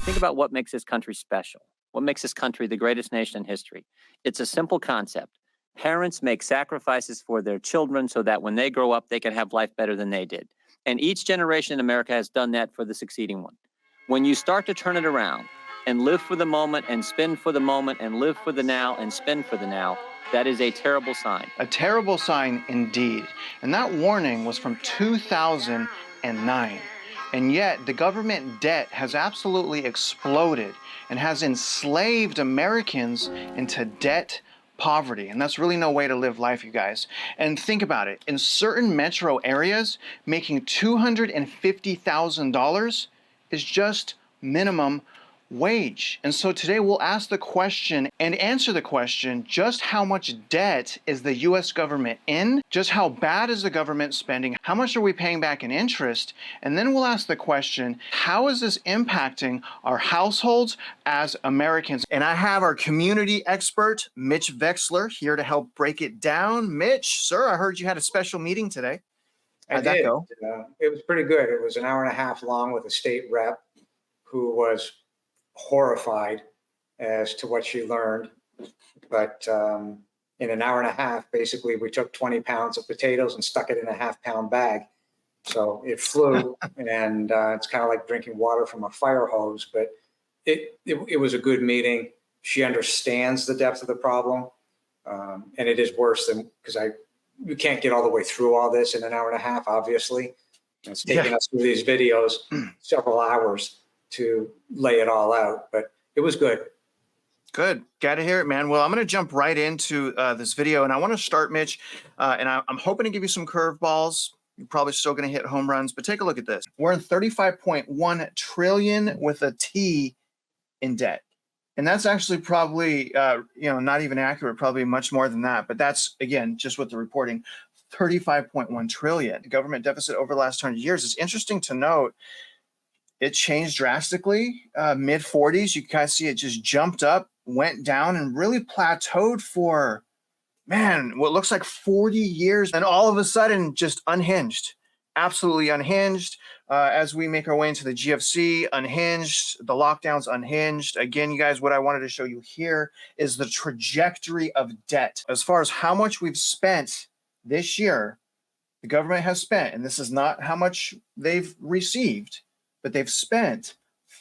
Think about what makes this country special. What makes this country the greatest nation in history? It's a simple concept. Parents make sacrifices for their children so that when they grow up, they can have life better than they did. And each generation in America has done that for the succeeding one. When you start to turn it around and live for the moment and spend for the moment and live for the now and spend for the now, that is a terrible sign. A terrible sign indeed. And that warning was from 2009. And yet the government debt has absolutely exploded and has enslaved Americans into debt poverty. And that's really no way to live life, you guys. And think about it. In certain metro areas, making $250,000 is just minimum wage. And so today we'll ask the question and answer the question, just how much debt is the US government in? Just how bad is the government spending? How much are we paying back in interest? And then we'll ask the question, how is this impacting our households as Americans? And I have our community expert, Mitch Vexler, here to help break it down. Mitch, sir, I heard you had a special meeting today. How'd that go? It was pretty good. It was an hour and a half long with a state rep who was horrified as to what she learned. But in an hour and a half, basically, we took 20 pounds of potatoes and stuck it in a half-pound bag. So it flew, and it's kind of like drinking water from a fire hose. But it was a good meeting. She understands the depth of the problem, and it is worse than, because you can't get all the way through all this in an hour and a half, obviously. And it's taking us through these videos several hours to lay it all out, but it was good. Good. Got to hear it, man. Well, I'm going to jump right into this video, and I want to start, Mitch, and I'm hoping to give you some curveballs. You're probably still going to hit home runs, but take a look at this. We're in 35.1 trillion with a T in debt. And that's actually probably, not even accurate, probably much more than that. But that's, again, just with the reporting, 35.1 trillion. The government deficit over the last 100 years. It's interesting to note it changed drastically. Mid 40s, you guys see it just jumped up, went down, and really plateaued for, man, what looks like 40 years. And all of a sudden, just unhinged, absolutely unhinged. As we make our way into the GFC, unhinged, the lockdowns unhinged. Again, you guys, what I wanted to show you here is the trajectory of debt. As far as how much we've spent this year, the government has spent, and this is not how much they've received, but they've spent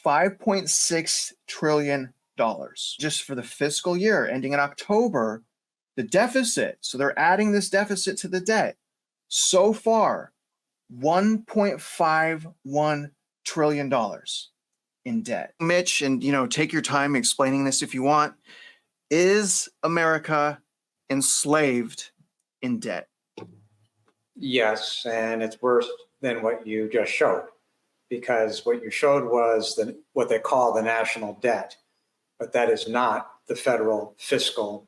$5.6 trillion just for the fiscal year ending in October. The deficit, so they're adding this deficit to the debt, so far, $1.51 trillion in debt. Mitch, and take your time explaining this if you want. Is America enslaved in debt? Yes, and it's worse than what you just showed, because what you showed was what they call the national debt, but that is not the federal fiscal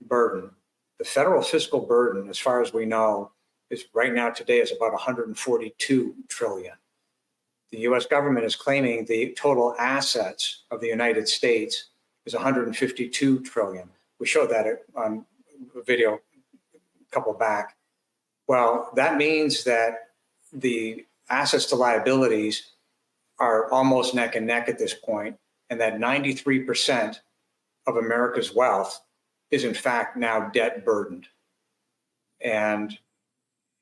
burden. The federal fiscal burden, as far as we know, is right now today is about 142 trillion. The US government is claiming the total assets of the United States is 152 trillion. We showed that on a video a couple back. Well, that means that the assets to liabilities are almost neck and neck at this point, and that 93% of America's wealth is in fact now debt burdened. And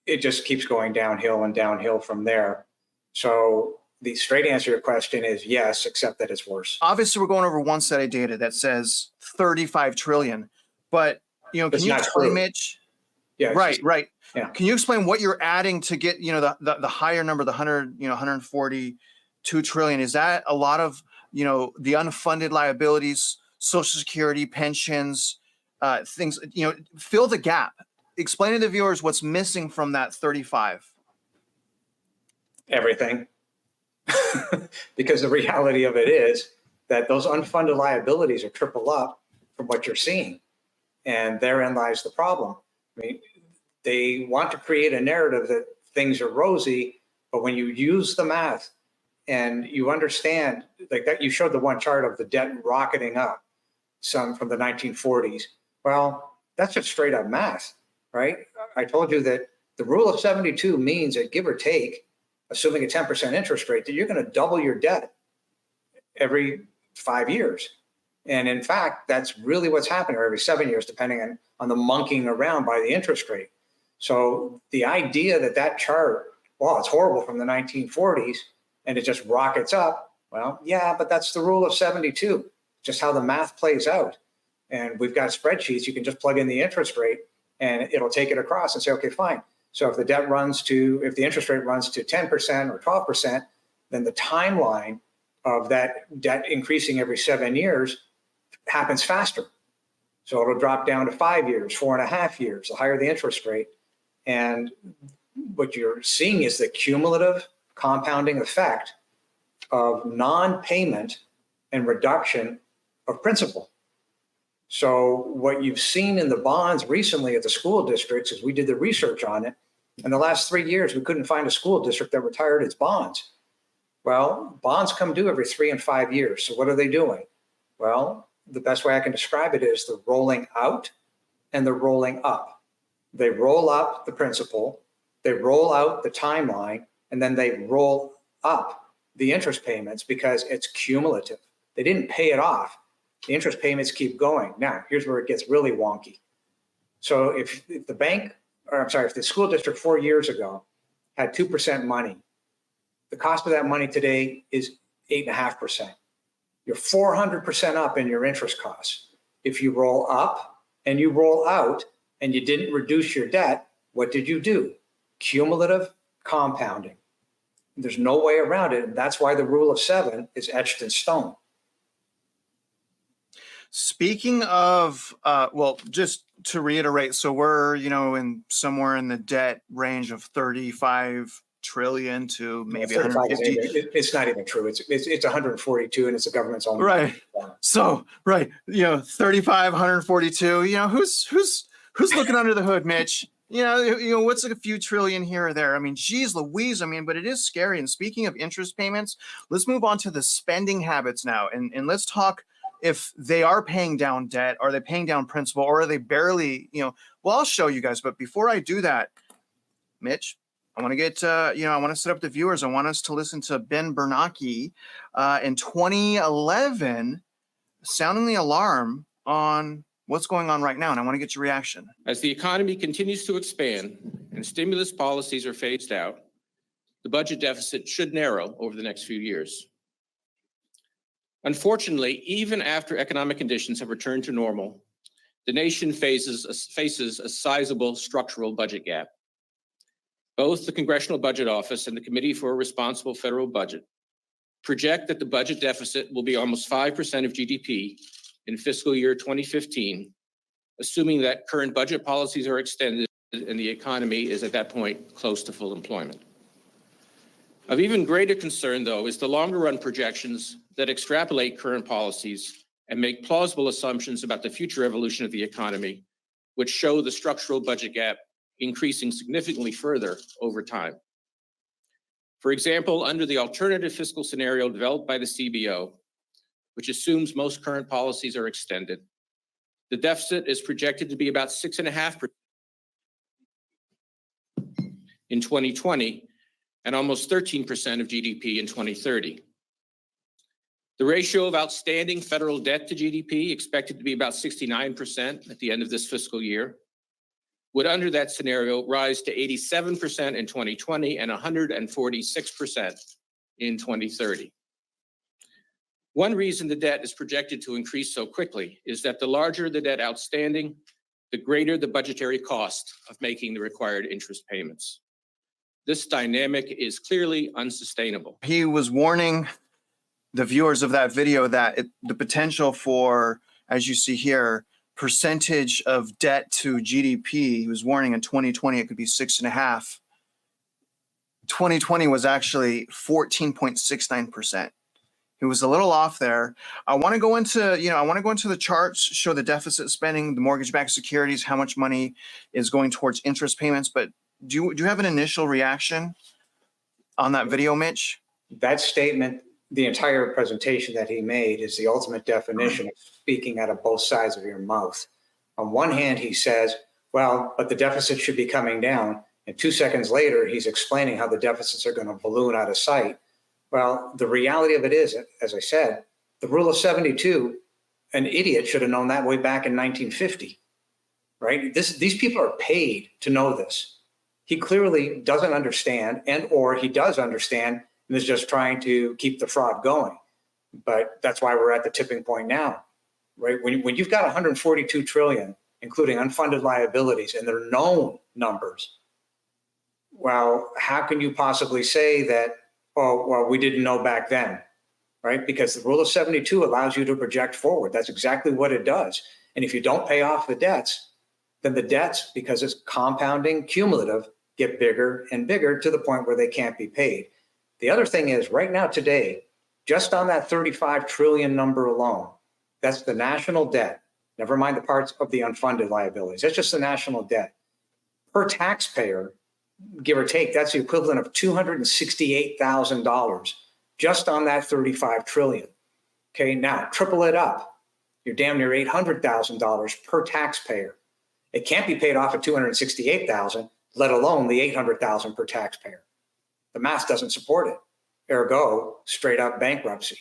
it just keeps going downhill and downhill from there. So the straight answer to your question is yes, except that it's worse. Obviously, we're going over one set of data that says 35 trillion, but can you explain, Mitch? Yeah. Right. Yeah. Can you explain what you're adding to get, the higher number, the 142 trillion? Is that a lot of, the unfunded liabilities, Social Security, pensions, things, fill the gap. Explain to the viewers what's missing from that 35. Everything. Because the reality of it is that those unfunded liabilities are triple up from what you're seeing. And therein lies the problem. I mean, they want to create a narrative that things are rosy, but when you use the math and you understand, like that, you showed the one chart of the debt rocketing up, some from the 1940s. Well, that's just straight up math, right? I told you that the rule of 72 means that give or take, assuming a 10% interest rate, that you're going to double your debt every 5 years. And in fact, that's really what's happening, or every 7 years, depending on the monkeying around by the interest rate. So the idea that that chart, well, it's horrible from the 1940s and it just rockets up. Well, yeah, but that's the rule of 72, just how the math plays out. And we've got spreadsheets. You can just plug in the interest rate and it'll take it across and say, okay, fine. So if the interest rate runs to 10% or 12%, then the timeline of that debt increasing every 7 years happens faster. So it'll drop down to 5 years, 4.5 years, the higher the interest rate. And what you're seeing is the cumulative compounding effect of non-payment and reduction of principal. So what you've seen in the bonds recently at the school districts is we did the research on it. In the last 3 years, we couldn't find a school district that retired its bonds. Well, bonds come due every 3 and 5 years. So what are they doing? Well, the best way I can describe it is the rolling out and the rolling up. They roll up the principal, they roll out the timeline, and then they roll up the interest payments because it's cumulative. They didn't pay it off. The interest payments keep going. Now, here's where it gets really wonky. So if the school district 4 years ago had 2% money, the cost of that money today is 8.5%. You're 400% up in your interest costs. If you roll up and you roll out and you didn't reduce your debt, what did you do? Cumulative compounding. There's no way around it. And that's why the rule of 7 is etched in stone. Speaking of, well, just to reiterate, so we're, somewhere in the debt range of 35 trillion to maybe 150. It's not even true. It's 142 and it's the government's own. Right. So, right. 35, 142, who's looking under the hood, Mitch? What's a few trillion here or there? I mean, geez Louise. But it is scary. And speaking of interest payments, let's move on to the spending habits now. And let's talk if they are paying down debt, are they paying down principal, or are they barely, well, I'll show you guys. But before I do that, Mitch, I want to get, I want to set up the viewers. I want us to listen to Ben Bernanke in 2011 sounding the alarm on what's going on right now. And I want to get your reaction. As the economy continues to expand and stimulus policies are phased out, the budget deficit should narrow over the next few years. Unfortunately, even after economic conditions have returned to normal, the nation faces a sizable structural budget gap. Both the Congressional Budget Office and the Committee for a Responsible Federal Budget project that the budget deficit will be almost 5% of GDP in fiscal year 2015, assuming that current budget policies are extended and the economy is at that point close to full employment. Of even greater concern, though, is the longer run projections that extrapolate current policies and make plausible assumptions about the future evolution of the economy, which show the structural budget gap increasing significantly further over time. For example, under the alternative fiscal scenario developed by the CBO, which assumes most current policies are extended, the deficit is projected to be about 6.5% in 2020 and almost 13% of GDP in 2030. The ratio of outstanding federal debt to GDP, expected to be about 69% at the end of this fiscal year, would under that scenario rise to 87% in 2020 and 146% in 2030. One reason the debt is projected to increase so quickly is that the larger the debt outstanding, the greater the budgetary cost of making the required interest payments. This dynamic is clearly unsustainable. He was warning the viewers of that video that the potential for, as you see here, percentage of debt to GDP, he was warning in 2020 it could be 6.5. 2020 was actually 14.69%. He was a little off there. I want to go into the charts, show the deficit spending, the mortgage-backed securities, how much money is going towards interest payments. But do you have an initial reaction on that video, Mitch? That statement, the entire presentation that he made, is the ultimate definition of speaking out of both sides of your mouth. On one hand, he says, well, but the deficit should be coming down. And 2 seconds later, he's explaining how the deficits are going to balloon out of sight. Well, the reality of it is, as I said, The rule of 72, an idiot should have known that way back in 1950, right? These people are paid to know this. He clearly doesn't understand, and or he does understand and is just trying to keep the fraud going. But that's why we're at the tipping point now, right? When you've got 142 trillion, including unfunded liabilities, and they're known numbers, well, how can you possibly say that, oh, well, we didn't know back then, right? Because the rule of 72 allows you to project forward. That's exactly what it does. And if you don't pay off the debts, then the debts, because it's compounding cumulative, get bigger and bigger to the point where they can't be paid. The other thing is right now today, just on that 35 trillion number alone, that's the national debt. Never mind the parts of the unfunded liabilities. That's just the national debt. Per taxpayer, give or take, that's the equivalent of $268,000 just on that 35 trillion. Okay, now triple it up. You're damn near $800,000 per taxpayer. It can't be paid off at $268,000, let alone the $800,000 per taxpayer. The math doesn't support it. Ergo, straight up bankruptcy.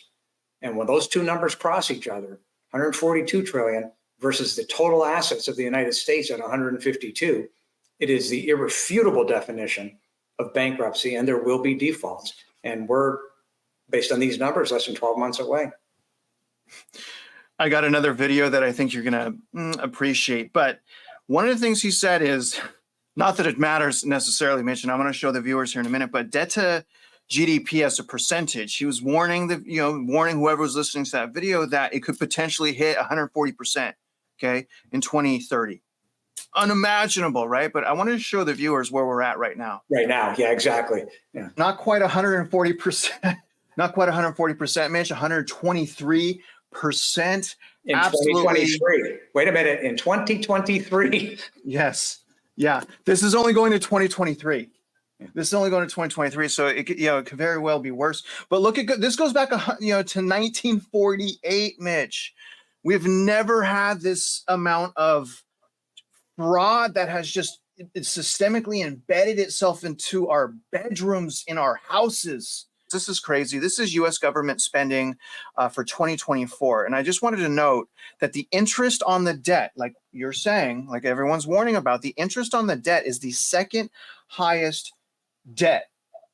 And when those two numbers cross each other, 142 trillion versus the total assets of the United States at 152, it is the irrefutable definition of bankruptcy, and there will be defaults. And we're, based on these numbers, less than 12 months away. I got another video that I think you're going to appreciate. But one of the things he said is, not that it matters necessarily, Mitch, and I'm going to show the viewers here in a minute, but debt to GDP as a percentage. He was warning warning whoever was listening to that video that it could potentially hit 140%, okay, in 2030. Unimaginable, right? But I wanted to show the viewers where we're at right now. Right now, yeah, exactly. Yeah. Not quite 140%, not quite 140%, Mitch, 123%. In Absolutely. 2023. Wait a minute, in 2023. Yes. Yeah. This is only going to 2023. This is only going to 2023, so it could very well be worse. But look at this goes back to 1948, Mitch. We've never had this amount of fraud that has just systemically embedded itself into our bedrooms, in our houses. This is crazy. This is U.S. government spending for 2024. And I just wanted to note that the interest on the debt, like you're saying, like everyone's warning about, the interest on the debt is the second highest debt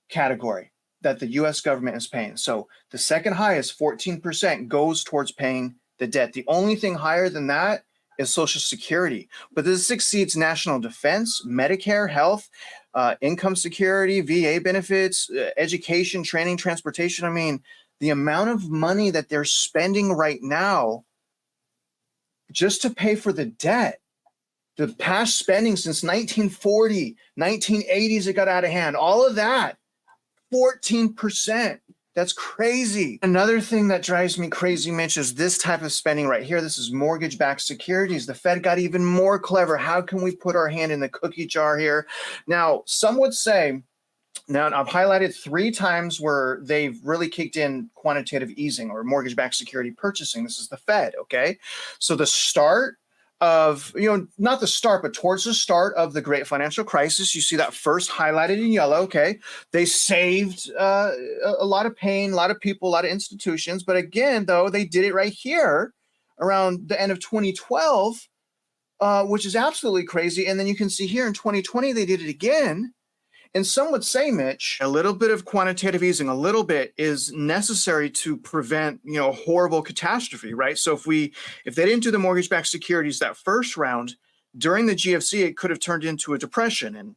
category that the U.S. government is paying. So the second highest, 14%, goes towards paying the debt. The only thing higher than that is Social Security. But this exceeds national defense, Medicare, health, income security, VA benefits, education, training, transportation. I mean, the amount of money that they're spending right now just to pay for the debt, the past spending since 1940, 1980s, it got out of hand. All of that, 14%. That's crazy. Another thing that drives me crazy, Mitch, is this type of spending right here. This is mortgage-backed securities. The Fed got even more clever. How can we put our hand in the cookie jar here? Now, some would say, now I've highlighted 3 times where they've really kicked in quantitative easing or mortgage-backed security purchasing. This is the Fed, okay? So the start of, not the start, but towards the start of the great financial crisis, you see that first highlighted in yellow, okay? They saved a lot of pain, a lot of people, a lot of institutions. But again, though, they did it right here around the end of 2012, which is absolutely crazy. And then you can see here in 2020, they did it again. And some would say, Mitch, a little bit of quantitative easing, a little bit is necessary to prevent, horrible catastrophe, right? So if they didn't do the mortgage-backed securities that first round during the GFC, it could have turned into a depression. And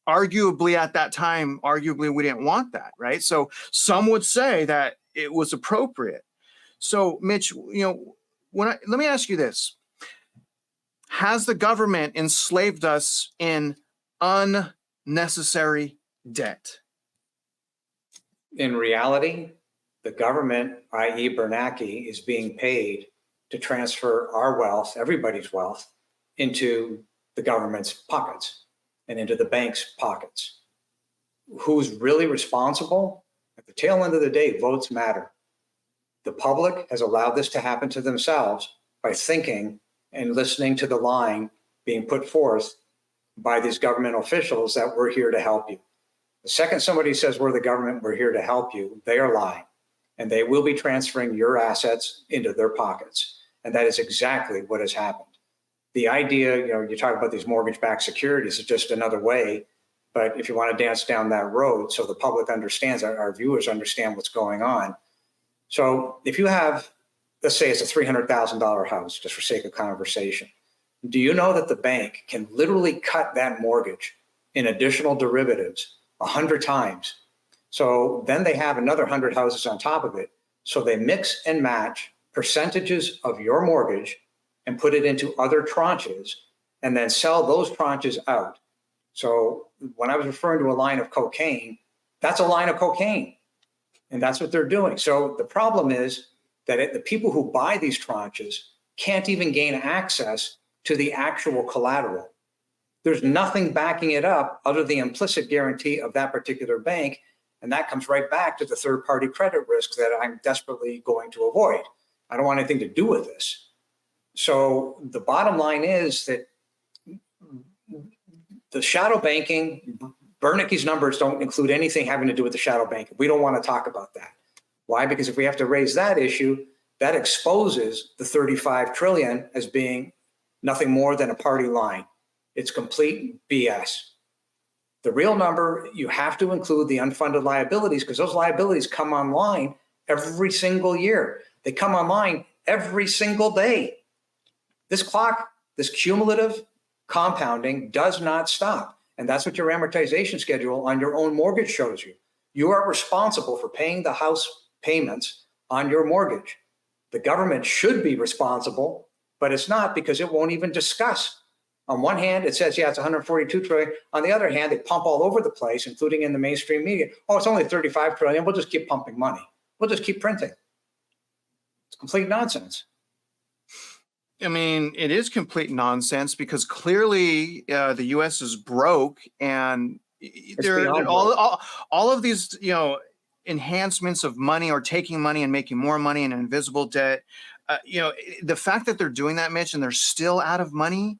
arguably at that time, we didn't want that, right? So some would say that it was appropriate. So Mitch, let me ask you this. Has the government enslaved us in unnecessary debt? In reality, the government, i.e. Bernanke, is being paid to transfer our wealth, everybody's wealth, into the government's pockets and into the bank's pockets. Who's really responsible? At the tail end of the day, votes matter. The public has allowed this to happen to themselves by thinking and listening to the line being put forth by these government officials that we're here to help you. The second somebody says we're the government, we're here to help you, they are lying. and they will be transferring your assets into their pockets. And that is exactly what has happened. The idea, you talk about these mortgage-backed securities is just another way, but if you want to dance down that road so the public understands, our viewers understand what's going on. So if you have, let's say it's a $300,000 house, just for sake of conversation, do you know that the bank can literally cut that mortgage in additional derivatives 100 times? So then they have another 100 houses on top of it. So they mix and match percentages of your mortgage and put it into other tranches and then sell those tranches out. So when I was referring to a line of cocaine, that's a line of cocaine. And that's what they're doing. So the problem is that the people who buy these tranches can't even gain access to the actual collateral. There's nothing backing it up other than the implicit guarantee of that particular bank. And that comes right back to the third-party credit risk that I'm desperately going to avoid. I don't want anything to do with this. So the bottom line is that the shadow banking, Bernicke's numbers don't include anything having to do with the shadow banking. We don't want to talk about that. Why? Because if we have to raise that issue, that exposes the 35 trillion as being nothing more than a party line. It's complete BS. The real number, you have to include the unfunded liabilities because those liabilities come online every single year. They come online every single day. This clock, this cumulative compounding does not stop. And that's what your amortization schedule on your own mortgage shows you. You are responsible for paying the house payments on your mortgage. The government should be responsible, but it's not because it won't even discuss. On one hand, it says, yeah, it's 142 trillion. On the other hand, they pump all over the place, including in the mainstream media. Oh, it's only 35 trillion. We'll just keep pumping money. We'll just keep printing. It's complete nonsense. I mean, it is complete nonsense because clearly the U.S. is broke, and all of these, enhancements of money or taking money and making more money in invisible debt. The fact that they're doing that, Mitch, and they're still out of money,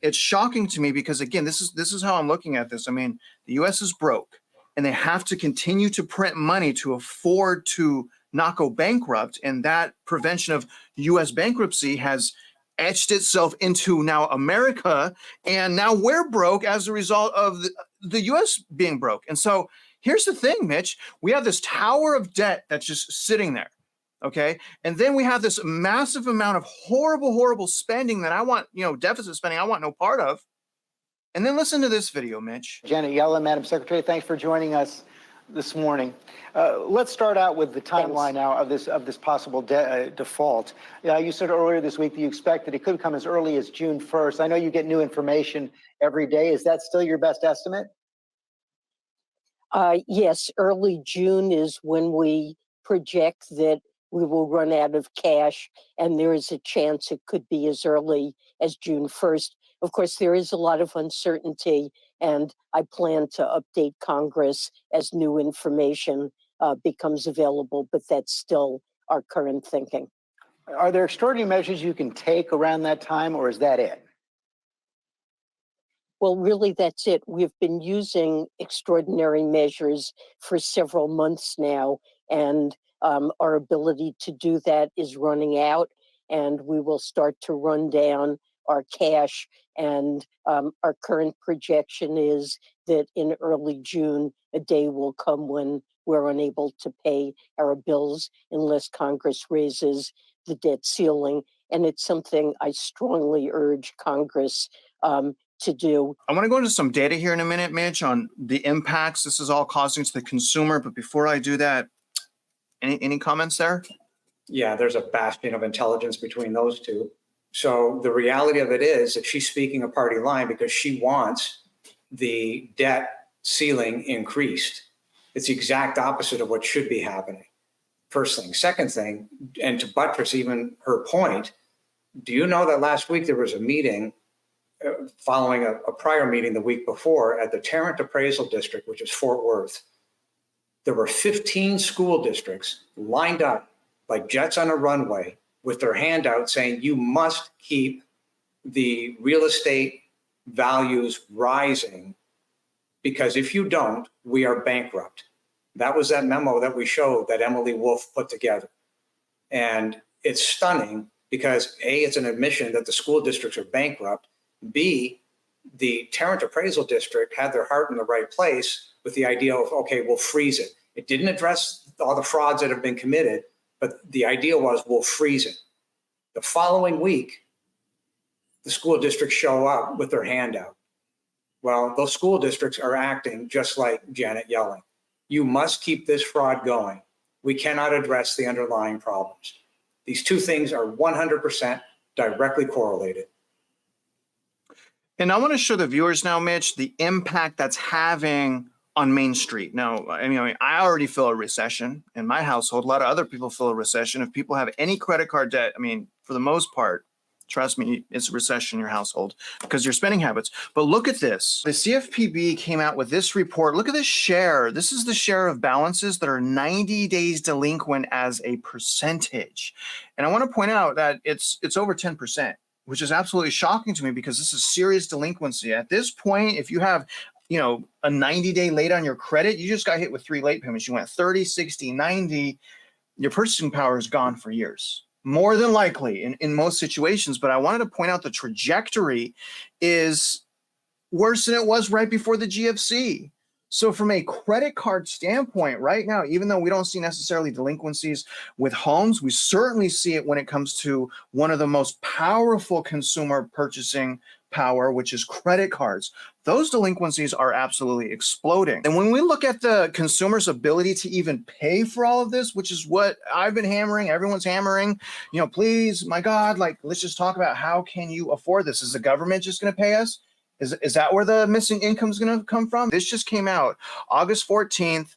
it's shocking to me because, again, this is how I'm looking at this. I mean, the U.S. is broke, and they have to continue to print money to afford to not go bankrupt, and that prevention of U.S. bankruptcy has etched itself into now America, and now we're broke as a result of the U.S. being broke. And so here's the thing, Mitch. We have this tower of debt that's just sitting there, okay? And then we have this massive amount of horrible spending that I want, deficit spending I want no part of. And then listen to this video, Mitch. Janet Yellen, Madam Secretary, thanks for joining us this morning. Let's start out with the timeline now of this possible default. You said earlier this week that you expect that it could come as early as June 1st. I know you get new information every day. Is that still your best estimate? Yes, early June is when we project that we will run out of cash, and there is a chance it could be as early as June 1st. Of course, there is a lot of uncertainty, and I plan to update Congress as new information becomes available, but that's still our current thinking. Are there extraordinary measures you can take around that time, or is that it? Well, really, that's it. We've been using extraordinary measures for several months now, and our ability to do that is running out, and we will start to run down our cash. And our current projection is that in early June, a day will come when we're unable to pay our bills unless Congress raises the debt ceiling. And it's something I strongly urge Congress to do. I want to go into some data here in a minute, Mitch, on the impacts this is all causing to the consumer. But before I do that, any comments there? Yeah, there's a bastion of intelligence between those two. So the reality of it is that she's speaking a party line because she wants the debt ceiling increased. It's the exact opposite of what should be happening. First thing. Second thing, and to buttress even her point, do you know that last week there was a meeting following a prior meeting the week before at the Tarrant Appraisal District, which is Fort Worth? There were 15 school districts lined up like jets on a runway with their hand out saying, you must keep the real estate values rising because if you don't, we are bankrupt. That was that memo that we showed that Emily Wolf put together. And it's stunning because A, it's an admission that the school districts are bankrupt. B, the Tarrant Appraisal District had their heart in the right place with the idea of, okay, we'll freeze it. It didn't address all the frauds that have been committed, but the idea was we'll freeze it. The following week, the school districts show up with their hand out. Well, those school districts are acting just like Janet Yellen. You must keep this fraud going. We cannot address the underlying problems. These two things are 100% directly correlated. And I want to show the viewers now, Mitch, the impact that's having on Main Street. Now, I mean, I already feel a recession in my household. A lot of other people feel a recession. If people have any credit card debt, I mean, for the most part, trust me, it's a recession in your household because your spending habits. But look at this. The CFPB came out with this report. Look at this share. This is the share of balances that are 90 days delinquent as a percentage. And I want to point out that it's over 10%, which is absolutely shocking to me because this is serious delinquency. At this point, if you have, you know, a 90-day late on your credit, you just got hit with 3 late payments. You went 30, 60, 90. Your purchasing power is gone for years. More than likely in most situations, but I wanted to point out the trajectory is worse than it was right before the GFC. So from a credit card standpoint right now, even though we don't see necessarily delinquencies with homes, we certainly see it when it comes to one of the most powerful consumer purchasing power, which is credit cards. Those delinquencies are absolutely exploding. And when we look at the consumer's ability to even pay for all of this, which is what I've been hammering, everyone's hammering, you know, please, my God, like, let's just talk about how can you afford this? Is the government just going to pay us? Is that where the missing income is going to come from? This just came out August 14th,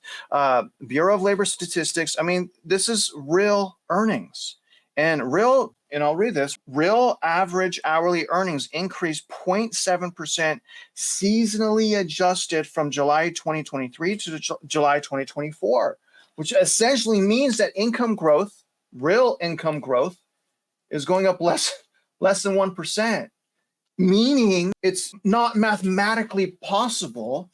Bureau of Labor Statistics. I mean, this is real earnings and I'll read this, real average hourly earnings increased 0.7% seasonally adjusted from July 2023 to July 2024, which essentially means that income growth, real income growth, is going up less than 1%. Meaning it's not mathematically possible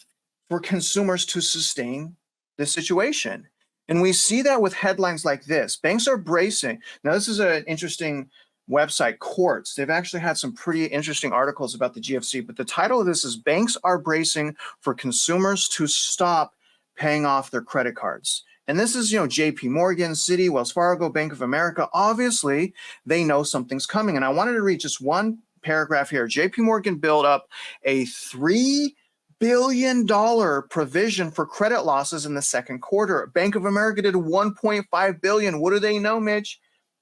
for consumers to sustain this situation. And we see that with headlines like this. Banks are bracing. Now, this is an interesting website, Quartz. They've actually had some pretty interesting articles about the GFC, but the title of this is Banks Are Bracing for Consumers to Stop Paying Off Their Credit Cards. And this is, you know, JP Morgan, Citi, Wells Fargo, Bank of America. Obviously, they know something's coming. And I wanted to read just one paragraph here. JP Morgan built up a $3 billion provision for credit losses in the second quarter. Bank of America did $1.5 billion. What do they know, Mitch,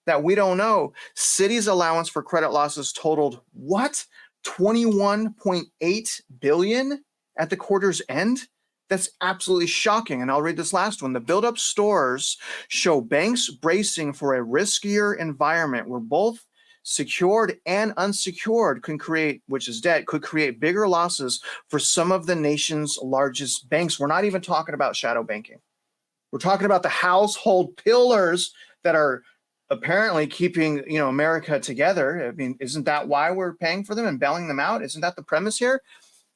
that we don't know? Citi's allowance for credit losses totaled what? $21.8 billion at the quarter's end? That's absolutely shocking. And I'll read this last one. The build-up stores show banks bracing for a riskier environment where both secured and unsecured can create, which is debt, could create bigger losses for some of the nation's largest banks. We're not even talking about shadow banking. We're talking about the household pillars that are apparently keeping, you know, America together. I mean, isn't that why we're paying for them and bailing them out? Isn't that the premise here?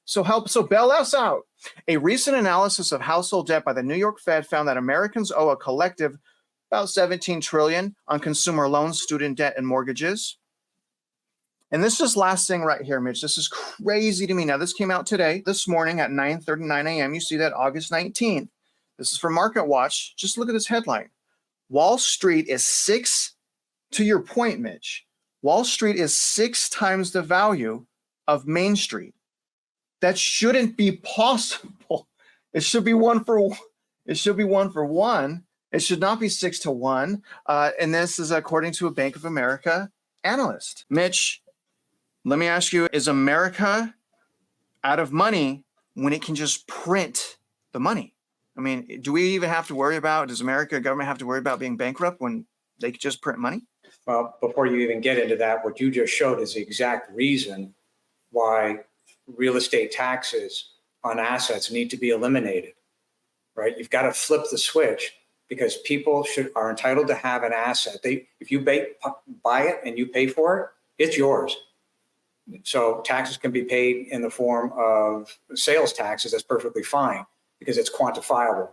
So bail us out. A recent analysis of household debt by the New York Fed found that Americans owe a collective about $17 trillion on consumer loans, student debt, and mortgages. And this is last thing right here, Mitch. This is crazy to me. Now, this came out today, this morning at 9:39 a.m. You see that August 19th. This is from Market Watch. Just look at this headline. Wall Street is to your point, Mitch, Wall Street is 6 times the value of Main Street. That shouldn't be possible. It should be 1 for 1. It should be 1 for 1. It should not be 6 to 1. And this is according to a Bank of America analyst. Mitch, let me ask you, is America out of money when it can just print the money? I mean, do we even have to worry about, does America government have to worry about being bankrupt when they could just print money? Well, before you even get into that, what you just showed is the exact reason why real estate taxes on assets need to be eliminated, right? You've got to flip the switch because people are entitled to have an asset. If you buy it and you pay for it, it's yours. So taxes can be paid in the form of sales taxes. That's perfectly fine because it's quantifiable.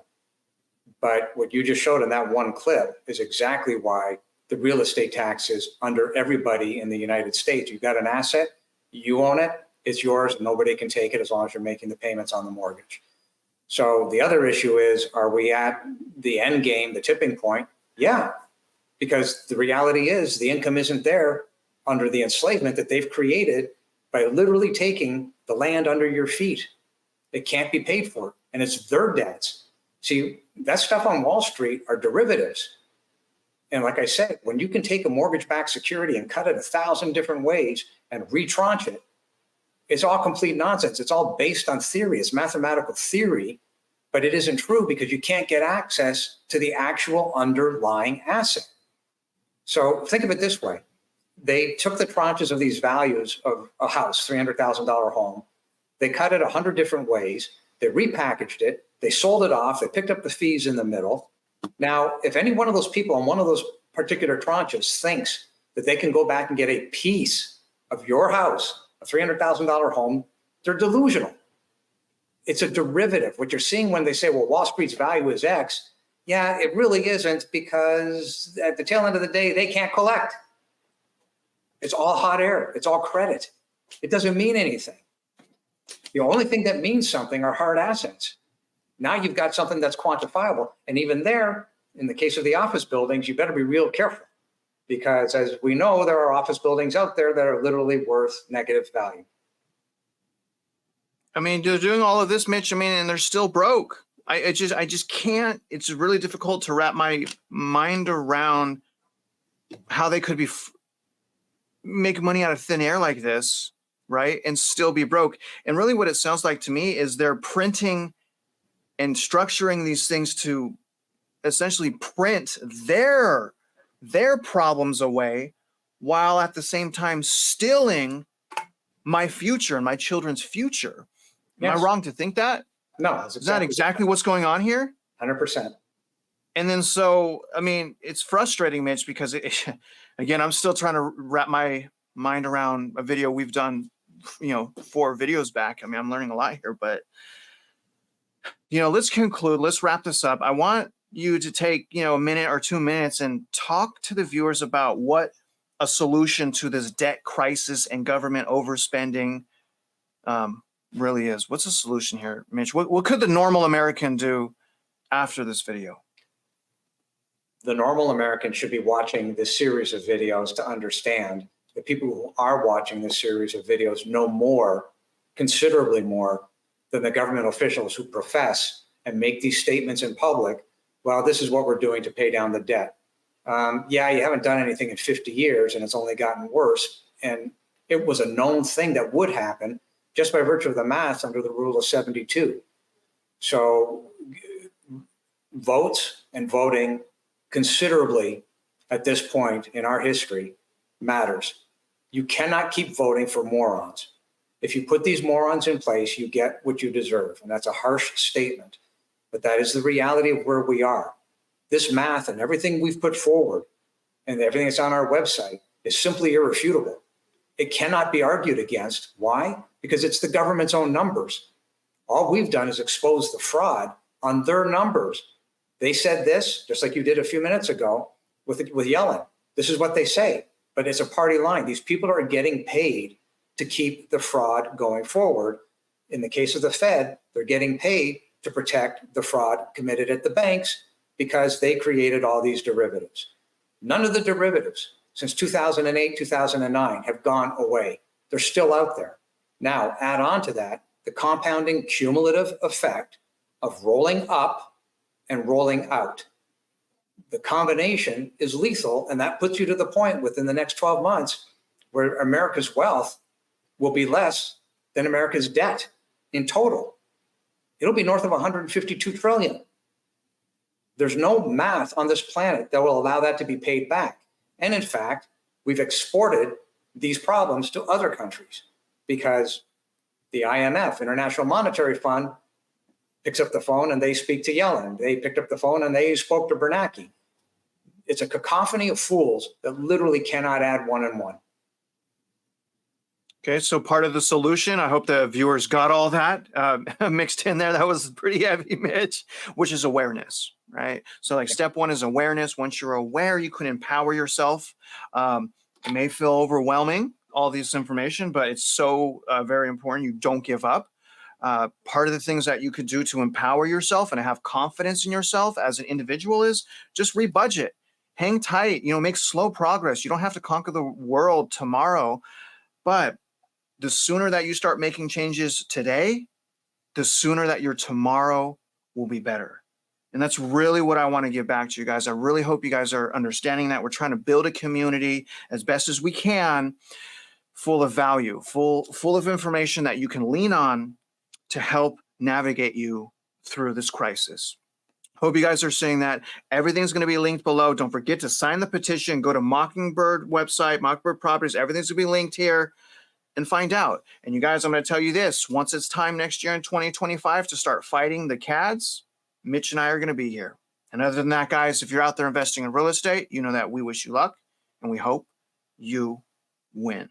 But what you just showed in that one clip is exactly why the real estate tax is under everybody in the United States. You've got an asset, you own it, it's yours, and nobody can take it as long as you're making the payments on the mortgage. So the other issue is, are we at the end game, the tipping point? Yeah, because the reality is the income isn't there under the enslavement that they've created by literally taking the land under your feet. It can't be paid for, and it's their debts. See, that stuff on Wall Street are derivatives. And like I said, when you can take a mortgage-backed security and cut it 1,000 different ways and retranche it, it's all complete nonsense. It's all based on theory. It's mathematical theory, but it isn't true because you can't get access to the actual underlying asset. So think of it this way. They took the tranches of these values of a house, $300,000 home. They cut it 100 different ways. They repackaged it. They sold it off. They picked up the fees in the middle. Now, if any one of those people on one of those particular tranches thinks that they can go back and get a piece of your house, a $300,000 home, they're delusional. It's a derivative. What you're seeing when they say, well, Wall Street's value is X, yeah, it really isn't, because at the tail end of the day, they can't collect. It's all hot air. It's all credit. It doesn't mean anything. The only thing that means something are hard assets. Now you've got something that's quantifiable. And even there, in the case of the office buildings, you better be real careful, because as we know, there are office buildings out there that are literally worth negative value. I mean, they're doing all of this, Mitch. I mean, and they're still broke. I just can't. It's really difficult to wrap my mind around how they could be make money out of thin air like this, right? And still be broke. And really what it sounds like to me is they're printing and structuring these things to essentially print their problems away, while at the same time stealing my future and my children's future. Am I wrong to think that? No, that's Is that exactly what's going on here? 100%. And then so, I mean, it's frustrating, Mitch, because again, I'm still trying to wrap my mind around a video we've done, 4 videos back. I mean, I'm learning a lot here, but let's conclude. Let's wrap this up. I want you to take, a minute or 2 minutes and talk to the viewers about what a solution to this debt crisis and government overspending really is. What's the solution here, Mitch? What could the normal American do after this video? The normal American should be watching this series of videos to understand that people who are watching this series of videos know more, considerably more, than the government officials who profess and make these statements in public. Well, this is what we're doing to pay down the debt. Yeah, you haven't done anything in 50 years and it's only gotten worse. And it was a known thing that would happen just by virtue of the math under the rule of 72. So votes and voting considerably at this point in our history matters. You cannot keep voting for morons. If you put these morons in place, you get what you deserve. And that's a harsh statement, but that is the reality of where we are. This math and everything we've put forward and everything that's on our website is simply irrefutable. It cannot be argued against. Why? Because it's the government's own numbers. All we've done is expose the fraud on their numbers. They said this, just like you did a few minutes ago with Yellen. This is what they say, but it's a party line. These people are getting paid to keep the fraud going forward. In the case of the Fed, they're getting paid to protect the fraud committed at the banks because they created all these derivatives. None of the derivatives since 2008, 2009 have gone away. They're still out there. Now, add on to that the compounding cumulative effect of rolling up and rolling out. The combination is lethal, and that puts you to the point within the next 12 months where America's wealth will be less than America's debt in total. It'll be north of 152 trillion. There's no math on this planet that will allow that to be paid back. And in fact, we've exported these problems to other countries because the IMF, International Monetary Fund, picks up the phone and they speak to Yellen. They picked up the phone and they spoke to Bernanke. It's a cacophony of fools that literally cannot add one and one. Okay, so part of the solution, I hope the viewers got all that mixed in there. That was pretty heavy, Mitch, which is awareness, right? So like step one is awareness. Once you're aware, you can empower yourself. It may feel overwhelming, all this information, but it's so very important. You don't give up. Part of the things that you could do to empower yourself and have confidence in yourself as an individual is just rebudget, hang tight, make slow progress. You don't have to conquer the world tomorrow, but the sooner that you start making changes today, the sooner that your tomorrow will be better. And that's really what I want to give back to you guys. I really hope you guys are understanding that. We're trying to build a community as best as we can, full of value, full of information that you can lean on to help navigate you through this crisis. Hope you guys are seeing that. Everything's going to be linked below. Don't forget to sign the petition. Go to Mockingbird website, Mockingbird Properties. Everything's going to be linked here. And find out. And you guys, I'm going to tell you this. Once it's time next year in 2025 to start fighting the CADs, Mitch and I are going to be here. And other than that, guys, if you're out there investing in real estate, you know that we wish you luck and we hope you win.